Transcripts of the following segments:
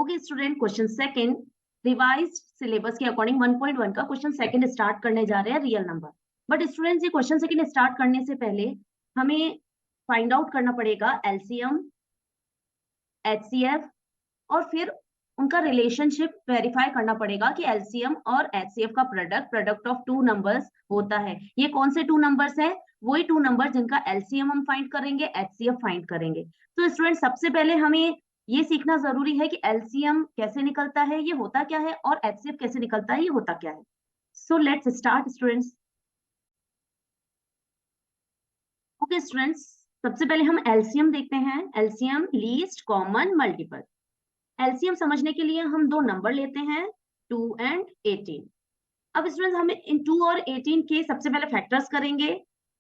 Okay student, question second revised syllabus के according 1.1 का question second start करने जा रहे हैं, रियल नंबर। बट स्टूडेंट्स, ये क्वेश्चन सेकंड स्टार्ट करने से पहले हमें फाइंड आउट करना पड़ेगा एलसीएम, एचसीएफ और फिर उनका रिलेशनशिप वेरीफाई करना पड़ेगा कि एलसीएम और एचसीएफ का प्रोडक्ट ऑफ टू नंबर्स होता है। ये कौन से टू नंबर्स है? वही टू नंबर जिनका एलसीएम हम फाइंड करेंगे, एचसीएफ फाइंड करेंगे। तो स्टूडेंट, सबसे पहले हमें ये सीखना जरूरी है कि एलसीएम कैसे निकलता है, ये होता क्या है, और एचसीएफ कैसे निकलता है, ये होता क्या है। So let's start students. Okay students, सबसे पहले हम एलसीएम देखते हैं। LCM least common multiple. LCM समझने के लिए हम दो नंबर लेते हैं, 2 and 18। अब स्टूडेंट्स, हमें इन 2 और 18 के सबसे पहले फैक्टर्स करेंगे।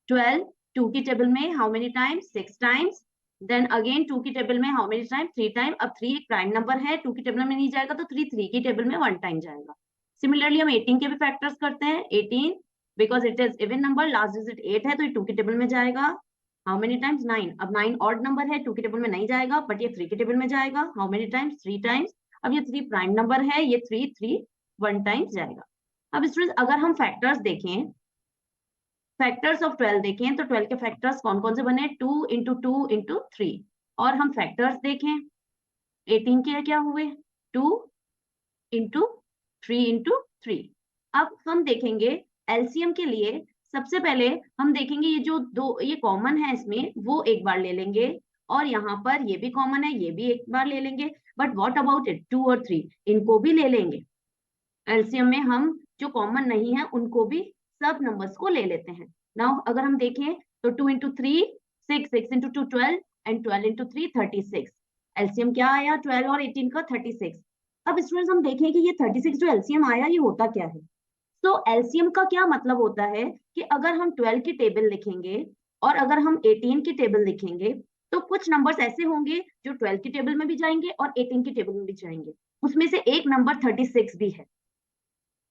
12 2 की टेबल में how many times? 6 times. Then again 2 की टेबल में हाउ मेनी टाइम? 3 टाइम। अब 3 एक प्राइम नंबर है, 2 की टेबल में नहीं जाएगा तो 3 की टेबल में 1 टाइम जाएगा। सिमिलरली हम 18 के भी फैक्टर्स करते हैं। 18 because it is even number, last digit 8 है तो ये 2 की टेबल में जाएगा। How many times? 9। अब 9 ऑड नंबर है, 2 की टेबल में नहीं जाएगा बट ये 3 की टेबल में जाएगा। How many times? 3 टाइम्स। अब ये 3 प्राइम नंबर है, ये 3 1 टाइम्स जाएगा। अब स्टूडेंट्स, अगर हम फैक्टर्स देखें, फैक्टर्स ऑफ 12 देखें तो 12 के फैक्टर्स कौन कौन से बने? 2 इंटू 2 इंटू 3। और हम फैक्टर्स देखें 18 के क्या हुए? 2 इंटू 3 इंटू 3। अब हम देखेंगे एलसीएम के लिए सबसे पहले हम देखेंगे ये जो दो ये कॉमन है इसमें, वो एक बार ले लेंगे, और यहाँ पर ये भी कॉमन है, ये भी एक बार ले लेंगे। But what about it? 2 और 3 इनको भी ले लेंगे। एलसीएम में हम जो कॉमन नहीं है उनको भी सब नंबर्स को ले लेते हैं। नाउ अगर हम देखें तो 2 into 3 6, 6 into 2 12 and 12 into 3 36। LCM क्या आया 12 और 18 का? 36। अब स्टूडेंट्स, हम देखें कि ये 36 जो एलसीएम आया ये होता क्या है। तो एलसीएम का क्या मतलब होता है कि अगर हम 12 की टेबल लिखेंगे और अगर हम 18 की टेबल लिखेंगे तो कुछ नंबर्स ऐसे होंगे जो 12 की टेबल में भी जाएंगे और 18 की टेबल में भी जाएंगे। उसमें से एक नंबर 36 भी है।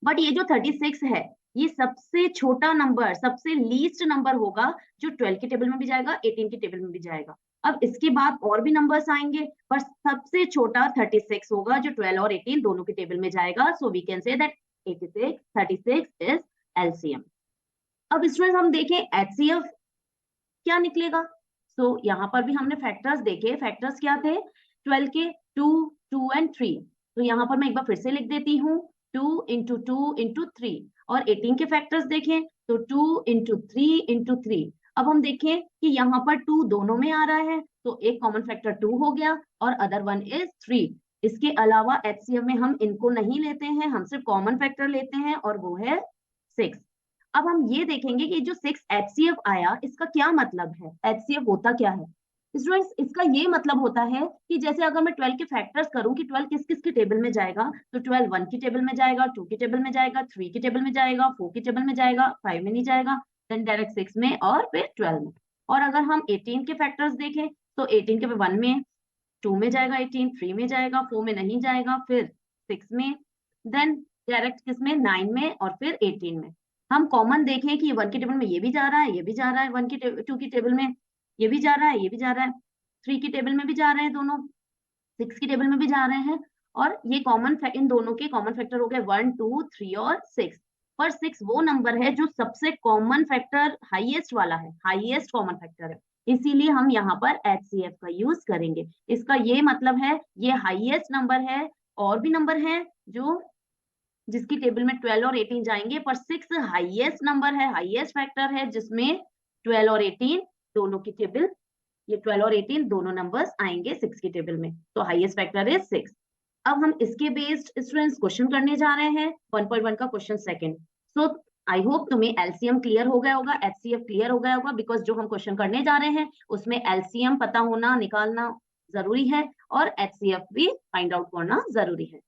बट ये जो 36 है ये सबसे छोटा नंबर, सबसे लीस्ट नंबर होगा जो 12 की टेबल में भी जाएगा, 18 की टेबल में भी जाएगा। अब इसके बाद और भी नंबर्स आएंगे पर सबसे छोटा 36 होगा जो 12 और 18 दोनों की टेबल में जाएगा। So we can say that 36 is LCM. अब स्टूडेंट्स, हम देखें एचसीएफ क्या निकलेगा। सो यहाँ पर भी हमने फैक्टर्स देखे। फैक्टर्स क्या थे? 12 के 2 2 एंड 3। तो यहाँ पर मैं एक बार फिर से लिख देती हूँ 2 इंटू 2 इंटू 3। और 18 के फैक्टर्स देखें तो 2 इंटू 3 इंटू 3। अब हम देखें कि यहाँ पर 2 दोनों में आ रहा है तो एक कॉमन फैक्टर 2 हो गया और अदर वन इज 3। इसके अलावा एचसीएफ में हम इनको नहीं लेते हैं, हम सिर्फ कॉमन फैक्टर लेते हैं और वो है 6। अब हम ये देखेंगे कि जो 6 एचसीएफ आया इसका क्या मतलब है, एचसीएफ होता क्या है। स्टूडेंट्स, इसका ये मतलब होता है कि जैसे अगर मैं 12 के फैक्टर्स करूं कि 12 किस किस की टेबल में जाएगा तो 12 1 की टेबल में जाएगा, 2 की टेबल में जाएगा, 3 की टेबल में जाएगा, 4 की टेबल में जाएगा, 5 में नहीं जाएगा, देन डायरेक्ट 6 में और फिर 12 में। और अगर हम 18 के फैक्टर्स देखें तो 18 के 1 में, 2 में जाएगा 18, 3 में जाएगा, 4 में नहीं जाएगा, फिर 6 में, देन डायरेक्ट किसमें? 9 में और फिर 18 में। हम कॉमन देखें कि 1 की टेबल में ये भी जा रहा है, ये भी जा रहा है, 2 की टेबल में ये भी जा रहा है, ये भी जा रहा है, 3 की टेबल में भी जा रहे हैं दोनों, 6 की टेबल में भी जा रहे हैं। और ये कॉमन इन दोनों के कॉमन फैक्टर हो गए 1 2 3 और 6। पर 6 वो नंबर है जो सबसे कॉमन फैक्टर हाईएस्ट वाला है, हाईएस्ट कॉमन फैक्टर है, इसीलिए हम यहाँ पर एचसीएफ का यूज करेंगे। इसका ये मतलब है ये हाईएस्ट नंबर है। और भी नंबर है जो जिसकी टेबल में 12 और 18 जाएंगे, पर 6 हाईएस्ट नंबर है, हाईएस्ट फैक्टर है जिसमें 12 और 18 दोनों की टेबल, ये 12 और 18 दोनों नंबर्स आएंगे 6 की टेबल में, तो हाईएस्ट फैक्टर इज 6। अब हम इसके बेस्ड स्टूडेंट्स क्वेश्चन करने जा रहे हैं 1.1 का question second. So I hope तुम्हें एलसीएम क्लियर हो गया होगा, एचसीएफ क्लियर हो गया होगा, बिकॉज जो हम क्वेश्चन करने जा रहे हैं उसमें एलसीएम पता होना, निकालना जरूरी है और एचसीएफ भी फाइंड आउट करना जरूरी है।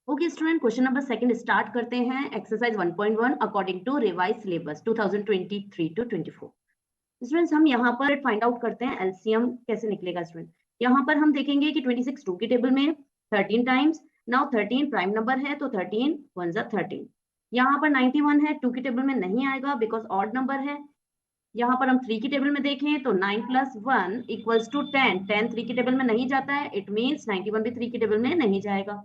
Okay student, question number second start करते हैं। Exercise 1.1 according to revise syllabus 2023 to 24। Students, हम यहाँ पर फाइंड आउट करते हैं एलसीएम कैसे निकलेगा। स्टूडेंट, यहाँ पर हम देखेंगे कि 26 2 की टेबल में 13 टाइम्स। नाउ 13 प्राइम नंबर है तो 13 1 13। यहाँ पर 91 है, 2 की टेबल में नहीं आएगा बिकॉज ऑड नंबर है। यहाँ पर हम 3 की टेबल में देखें तो 9 + 1 = 10। 10 3 की टेबल में नहीं जाता है, इट मीन्स 91 भी 3 की टेबल में नहीं जाएगा।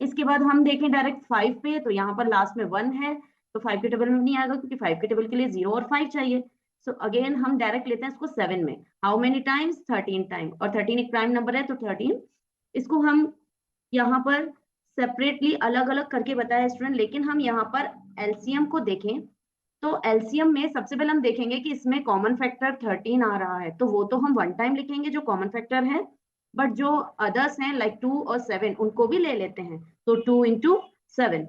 इसके बाद हम देखें डायरेक्ट 5 पे, तो यहाँ पर लास्ट में 1 है, तो 5 की टेबल में नहीं आएगा क्योंकि 5 की टेबल के लिए 0 और 5 चाहिए। सो अगेन हम डायरेक्ट लेते हैं इसको 7 में। How many times? 13 टाइम, और 13 एक प्राइम नंबर है तो 13। इसको हम यहाँ पर सेपरेटली अलग अलग करके बताया स्टूडेंट, लेकिन हम यहाँ पर एलसीएम को देखें तो एलसीएम में सबसे पहले हम देखेंगे कि इसमें कॉमन फैक्टर 13 आ रहा है, तो वो तो हम 1 टाइम लिखेंगे जो कॉमन फैक्टर है, बट जो अदर्स हैं लाइक 2 और 7 उनको भी ले लेते हैं, तो 2 × 7।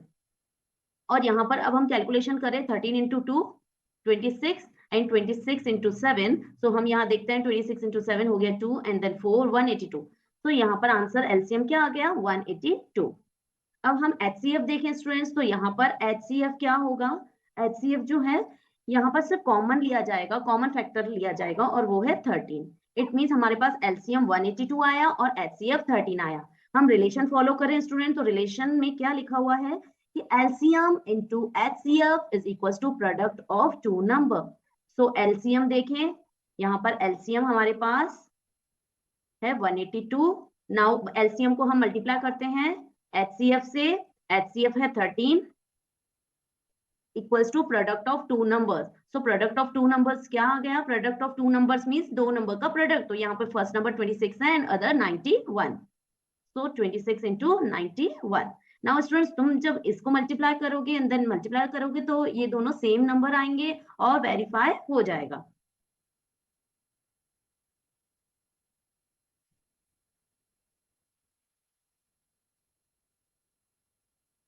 और यहाँ पर अब हम कैलकुलेशन करें 13 × 2 26 एंड 26 × 7, तो हम यहाँ देखते हैं 26 × 7 हो गया 2 एंड देन 4 182। तो यहाँ पर आंसर एलसीएम क्या आ गया? 182। अब हम HCF देखें स्टूडेंट्स, तो यहाँ पर HCF क्या होगा? HCF जो है यहाँ पर सिर्फ कॉमन लिया जाएगा, कॉमन फैक्टर लिया जाएगा और वो है 13। इट मीन्स हमारे पास LCM 182 आया और HCF 13 आया। हम रिलेशन फॉलो करें स्टूडेंट, तो रिलेशन में क्या लिखा हुआ है कि LCM into HCF is equals to product of two number। So LCM देखें, यहाँ पर LCM हमारे पास है 182। नाउ LCM को हम मल्टीप्लाई करते हैं HCF से, HCF है 13 equals to product of two numbers. So product of two numbers क्या आ गया? Product of two numbers means दो नंबर का प्रोडक्ट, तो यहाँ पर फर्स्ट नंबर 26 है and other 91। So 26 × 91। Now students, तुम जब इसको मल्टीप्लाई करोगे एंड देन मल्टीप्लाई करोगे तो ये दोनों सेम नंबर आएंगे और वेरीफाई हो जाएगा।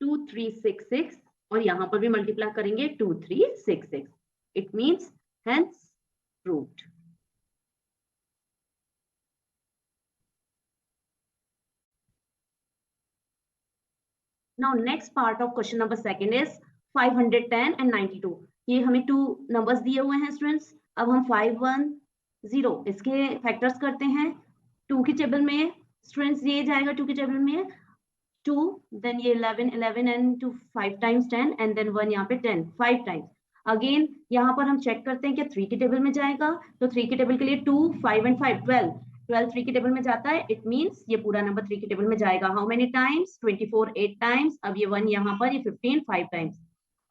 टू थ्री सिक्स सिक्स, और यहाँ पर भी मल्टीप्लाई करेंगे 2366। It means hence proved। Now next part of question number second is 510 and 92। ये हमें टू नंबर्स दिए हुए हैं स्टूडेंट्स। अब हम 510 इसके फैक्टर्स करते हैं। 2 की टेबल में स्टूडेंट्स ये जाएगा 2 की टेबल में 2, देन ये 11 11 एंड 2 5 टाइम्स 10 एंड देन 1 यहाँ पे 10 5 टाइम्स। अगेन यहाँ पर हम चेक करते हैं कि 3 की टेबल में जाएगा, तो 3 की टेबल के लिए 2 5 एंड 5 12। 12 3 की टेबल में जाता है, इट मींस ये पूरा नंबर 3 की टेबल में जाएगा। How many times? 24 8 टाइम्स। अब ये 1 यहाँ पर, ये 15 5 टाइम्स।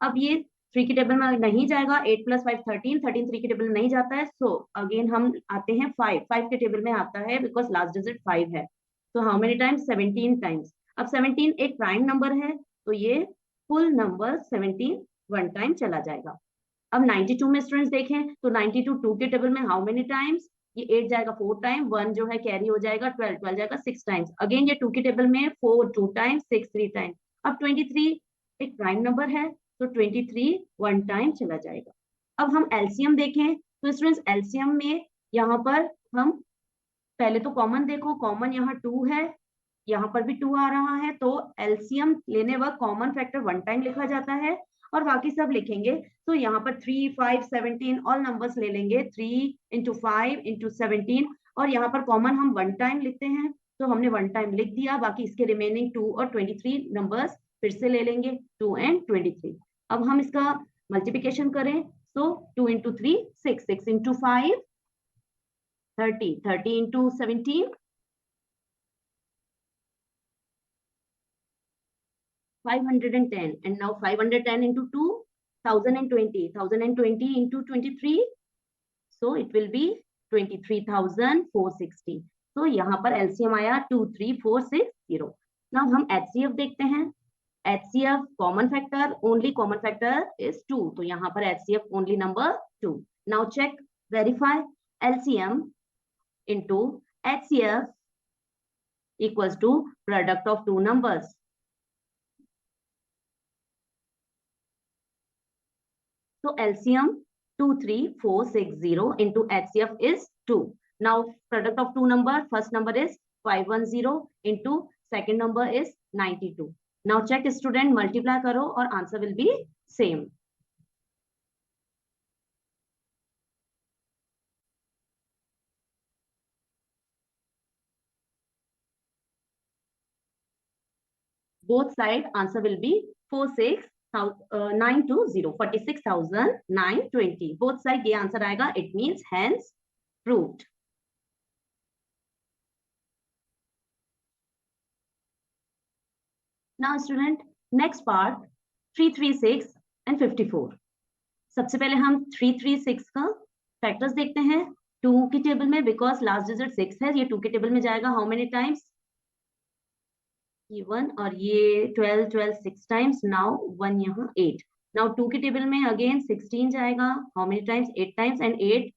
अब ये 3 की टेबल में नहीं जाएगा, 8 + 5 13, 13 3 की टेबल में नहीं जाता है। सो अगेन हम आते हैं 5 5 के टेबल में आता है बिकॉज लास्ट डिजिट 5 है। तो हाउ मेनी टाइम्स? 17 टाइम्स। अब 17 एक प्राइम नंबर है, तो ये फुल नंबर 17 1 टाइम चला जाएगा। अब 92 में स्टूडेंट्स देखें तो 92 2 के टेबल में हाउ मेनी टाइम्स? ये 8 जाएगा 4 टाइम, 1 जो है कैरी हो जाएगा 12 12 जाएगा 6 टाइम्स। अगेन ये 2 के टेबल में 4 2 टाइम्स 6 3 टाइम्स। अब 23 एक प्राइम नंबर है, तो 23 1 टाइम चला जाएगा। अब हम एलसीएम देखें तो स्टूडेंट्स एलसीएम में यहाँ पर हम पहले तो कॉमन देखो, कॉमन यहाँ 2 है, यहाँ पर भी 2 आ रहा है, तो एलसीएम लेने वक्त कॉमन फैक्टर 1 टाइम लिखा जाता है और बाकी सब लिखेंगे। तो यहाँ पर 3 5 17 ऑल नंबर्स ले लेंगे, 3 × 5 × 17, और यहाँ पर कॉमन हम 1 टाइम लिखते हैं, तो हमने 1 टाइम लिख दिया। बाकी इसके रिमेनिंग 2 और 23 नंबर्स फिर से ले लेंगे, 2 एंड 23। अब हम इसका मल्टीप्लिकेशन करें, तो 2 × 3 6 6 × 5 30 30 × 17 510, and now 510 into 2 1020 1020 into 23, so it will be 23,460। तो यहाँ पर एलसीएम आया 23460। नाउ हम एचसीएफ देखते हैं। HCF common factor, only common factor is 2, तो यहाँ पर HCF only number 2। Now check verify LCM into HCF equals to product of two numbers। So LCM 23460 into HCF is 2। Now product of two number, first number is 510 into second number is 92। Now check student, multiply करो और answer will be same। Both side answer will be 4 6 920 46,920 both side ये answer आएगा. It means hence proved. Now student next part 336 and 54. सबसे पहले हम 336 का factors देखते हैं 2 की टेबल में, बिकॉज लास्ट डिजिट 6 है. ये 2 के टेबल में जाएगा हाउ मेनी टाइम्स, ये 1 और ये 12 12 6 टाइम्स. नाउ 1 यहाँ 8. नाउ 2 की टेबल में अगेन 16 जाएगा how many times, 8 times and 8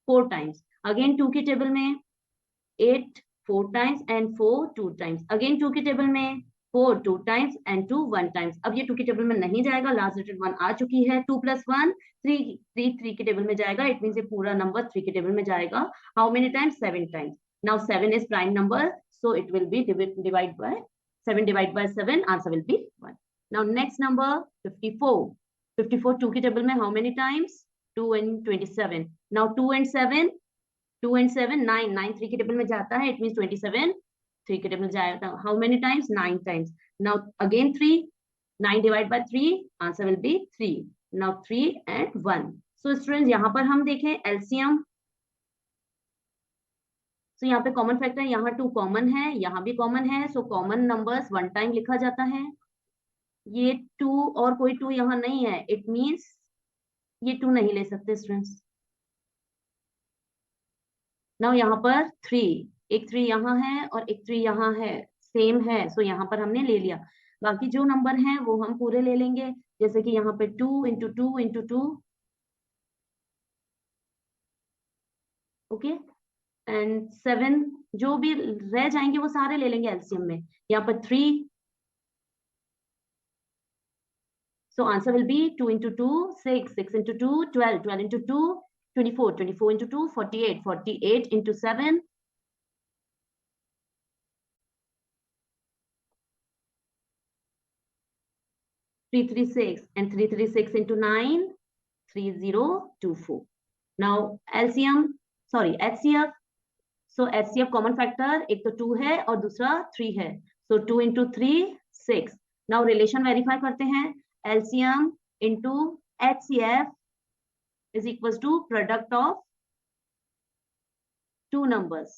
4 times. Again 2 की टेबल में 8 4 टाइम्स एंड 4 2 टाइम्स. अगेन 2 की टेबल में 4 2 टाइम्स एंड 2 1 टाइम्स. अब ये 2 की टेबल में नहीं जाएगा, लास्ट डिजिट 1 आ चुकी है. 2 + 1 3 3 की टेबल में जाएगा. इट मींस ये पूरा नंबर 3 की टेबल में जाएगा how many times, 7 times. Now 7 is prime number, so it will be divide by 7 divided by 7, answer will be 1. Now next number 54. 54 2 की टेबल में how many times, 2 and 27. Now 2 and 7 9 9 3 की table में जाता है. It means 27 3 की table में जाएगा how many times, 9 times. Now again 3 9 divided by 3, answer will be 3. Now 3 and 1. So students यहाँ पर हम देखें LCM. तो यहाँ पे कॉमन फैक्टर, यहाँ 2 कॉमन है, यहाँ भी कॉमन है. सो कॉमन नंबर्स 1 टाइम लिखा जाता है. ये 2 और कोई 2 यहाँ नहीं है. इट मींस ये 2 नहीं ले सकते स्टूडेंट्स. नाउ यहाँ पर 3, एक 3 यहाँ है और एक 3 यहाँ है, सेम है. सो यहाँ पर हमने ले लिया. बाकी जो नंबर हैं वो हम पूरे ले लेंगे. जैसे कि यहाँ पे 2 × 2 × 2. ओके एंड 7 जो भी रह जाएंगे वो सारे ले लेंगे एलसीएम में. यहाँ पर 3. So answer will be 2 × 2 6 6 × 2 12 12 × 2 24 24 × 2 48 48 × 7 336 and 336 × 9 3024. Now LCM, sorry HCF. So HCF common factor एक तो 2 है और दूसरा 3 है. So 2 × 3 6. Now रिलेशन वेरीफाई करते हैं. LCM into HCF is equals to product of 2 numbers.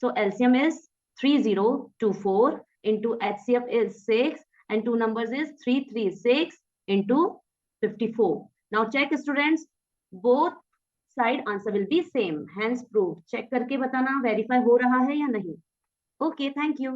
So LCM is 3024 into HCF is 6 and 2 numbers is 336 into 54. Now check students, both side answer will be same, hence proved. Check करके बताना verify हो रहा है या नहीं. Okay, thank you.